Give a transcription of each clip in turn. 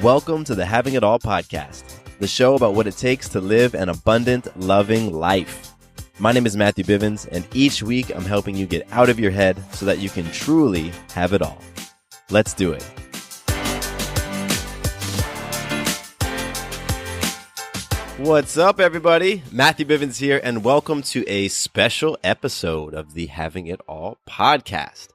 Welcome to the Having It All podcast, the show about what it takes to live an abundant, loving life. My name is Matthew Bivens, and each week I'm helping you get out of your head so that you can truly have it all. Let's do it. What's up, everybody? Matthew Bivens here, and welcome to a special episode of the Having It All podcast.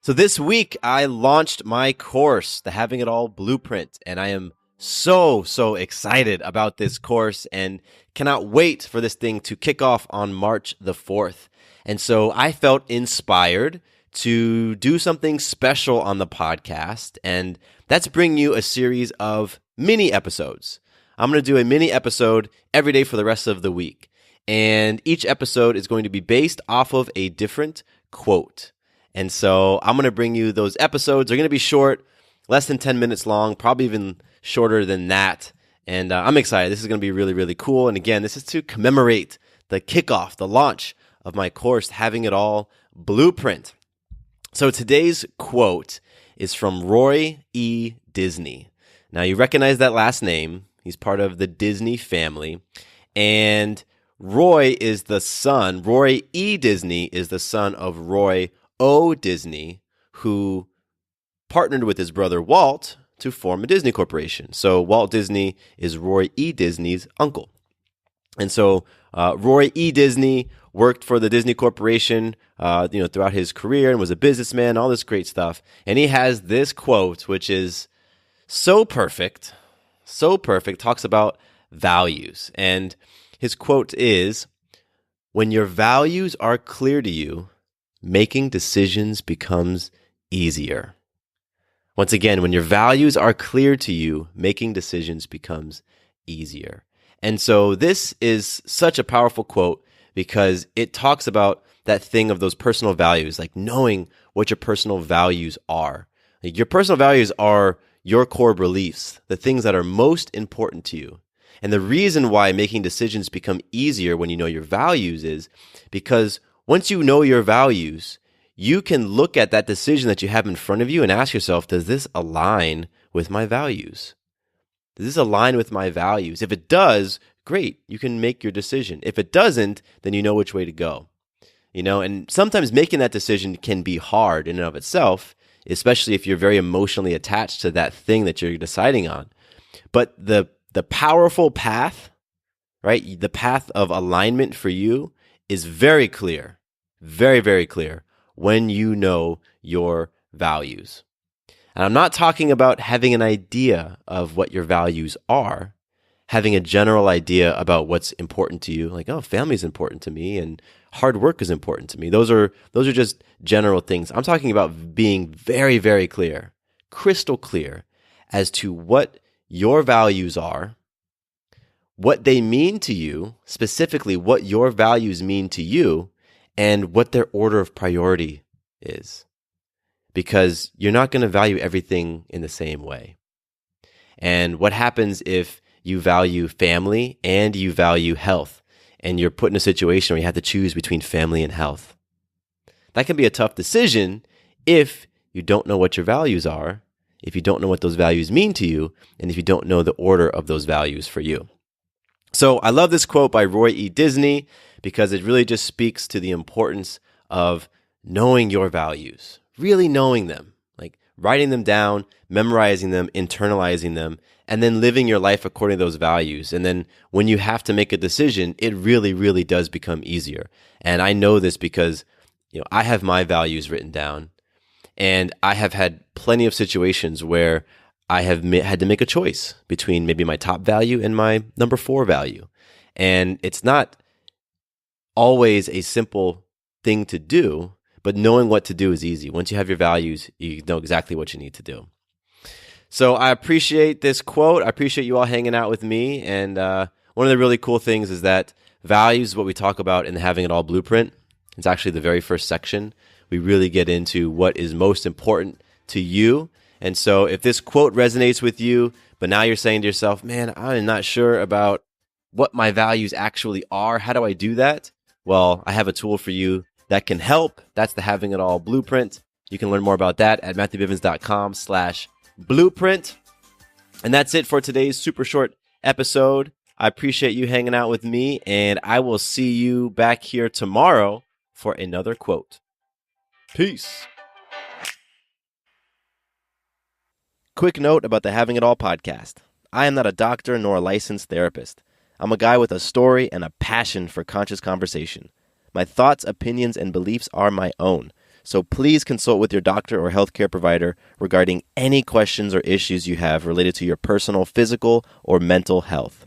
So this week, I launched my course, the Having It All Blueprint, and I am so excited about this course and cannot wait for this thing to kick off on March the 4th. And so I felt inspired to do something special on the podcast, and that's bring you a series of mini episodes. I'm going to do a mini episode every day for the rest of the week. And each episode is going to be based off of a different quote. And so I'm going to bring you those episodes. They're going to be short, less than 10 minutes long, probably even shorter than that. And I'm excited. This is going to be really, really cool. And again, this is to commemorate the kickoff, the launch of my course, Having It All Blueprint. So today's quote is from Roy E. Disney. Now, you recognize that last name. He's part of the Disney family. And Roy is the son, Roy E. Disney is the son of Roy O. Disney, who partnered with his brother Walt to form a Disney corporation. So Walt Disney is Roy E. Disney's uncle. And so Roy E. Disney worked for the Disney Corporation throughout his career and was a businessman, all this great stuff. And he has this quote, which is so perfect, talks about values. And his quote is, "When your values are clear to you, making decisions becomes easier." Once again, when your values are clear to you, making decisions becomes easier. And so this is such a powerful quote because it talks about that thing of those personal values, like knowing what your personal values are. Like your personal values are your core beliefs, the things that are most important to you. And the reason why making decisions become easier when you know your values is because once you know your values, you can look at that decision that you have in front of you and ask yourself, does this align with my values? Does this align with my values? If it does, great, you can make your decision. If it doesn't, then you know which way to go. And sometimes making that decision can be hard in and of itself, especially if you're very emotionally attached to that thing that you're deciding on. But the powerful path, right? The path of alignment for you is very clear, very, very clear when you know your values. And I'm not talking about having an idea of what your values are, having a general idea about what's important to you, like, oh, family is important to me and hard work is important to me. Those are just general things. I'm talking about being very, very clear, crystal clear as to what your values are, what they mean to you, specifically what your values mean to you, and what their order of priority is. Because you're not going to value everything in the same way. And what happens if you value family and you value health, and you're put in a situation where you have to choose between family and health? That can be a tough decision if you don't know what your values are, if you don't know what those values mean to you, and if you don't know the order of those values for you. So I love this quote by Roy E. Disney because it really just speaks to the importance of knowing your values, really knowing them, like writing them down, memorizing them, internalizing them, and then living your life according to those values. And then when you have to make a decision, it really, really does become easier. And I know this because I have my values written down, and I have had plenty of situations where I have had to make a choice between maybe my top value and my number 4 value. And it's not always a simple thing to do, but knowing what to do is easy. Once you have your values, you know exactly what you need to do. So I appreciate this quote. I appreciate you all hanging out with me. And one of the really cool things is that values is what we talk about in the Having It All Blueprint. It's actually the very first section. We really get into what is most important to you. And so if this quote resonates with you, but now you're saying to yourself, man, I'm not sure about what my values actually are. How do I do that? Well, I have a tool for you that can help. That's the Having It All Blueprint. You can learn more about that at matthewbivens.com/blueprint. And that's it for today's super short episode. I appreciate you hanging out with me, and I will see you back here tomorrow for another quote. Peace. Quick note about the Having It All podcast. I am not a doctor nor a licensed therapist. I'm a guy with a story and a passion for conscious conversation. My thoughts, opinions, and beliefs are my own. So please consult with your doctor or healthcare provider regarding any questions or issues you have related to your personal, physical, or mental health.